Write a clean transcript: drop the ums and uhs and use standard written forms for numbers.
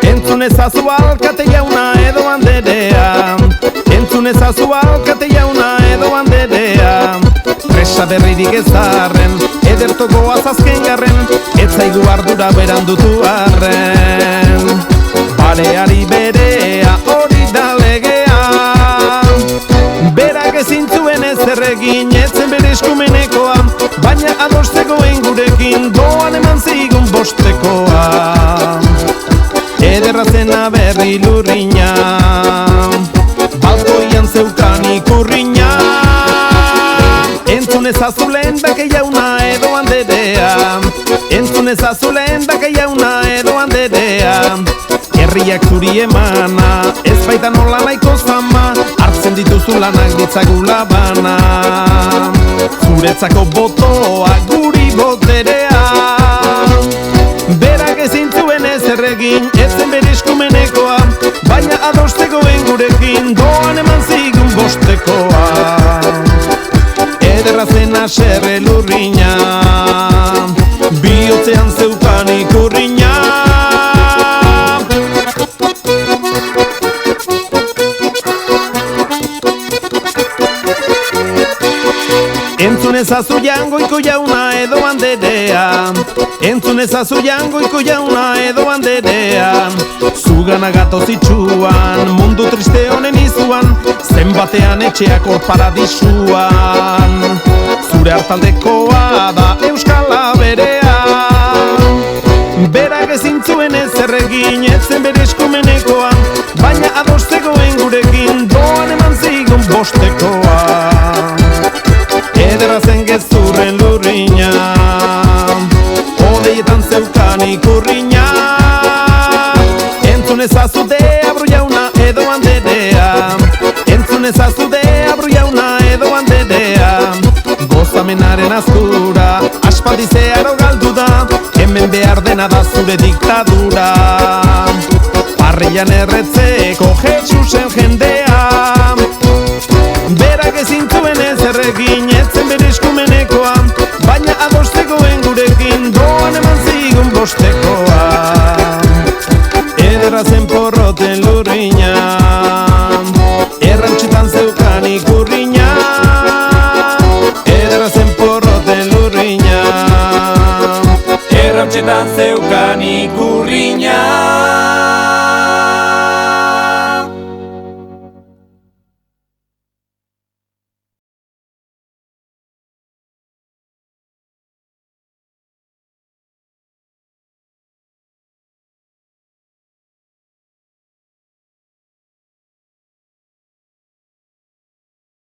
Entzun ezazu alkate jauna edo banderea, entzun ezazu alkate jauna edo banderea. Presa berririk ezarren, edertoko azazken garren, ez zaigu ardura berandutu arren. Baleari berea hori da legea, berak ezin zuen ezer egin, etzen bere eskumenekoa, baina adostegoen gurekin doan eman zigun bostekoa. Ederra zena berri lurrina, balkoian zeukan ikurrina. Entzun ezazu lehendake jauna edo banderea, entzun ezazu lehendake jauna edo banderea. Herriak zuri emana, ez baita nola nahiko zama, hartzen dituzu lanak ditzagula bana. Zuretzako botoa guri boterea, berak ezin zuen ezer egin, ezen bere eskumenekoa, baina adostegoen gurekin doan eman zigun bostekoa. Ederra zena serre lurrina, bihotzean zeukan ikurrina. Entzun ezazu jangoiko jauna edo banderea, entzun ezazu jangoiko jauna edo banderea. Zugana gatoz itxuan, mundu triste honen izuan, zenbatean etxeak hor paradisuan. Zure hartaldekoa da euskala berea, berak ezin zuen ezer egin, etzen bere eskumenekoa, baina adostegoen gurekin doan eman zigun bostekoa. Ederra zen gezurren lurrina, odeietan zeukan ikurrina. Entzun ezazu deabru jauna edo banderea, entzun ezazu deabru jauna edo banderea. Gozamenaren azkura, aspaldi zeharo galdu da, hemen behar dena da zure diktadura. Parrilan erretzeko Jesusen jendea, berak ezin zuen ezer egin,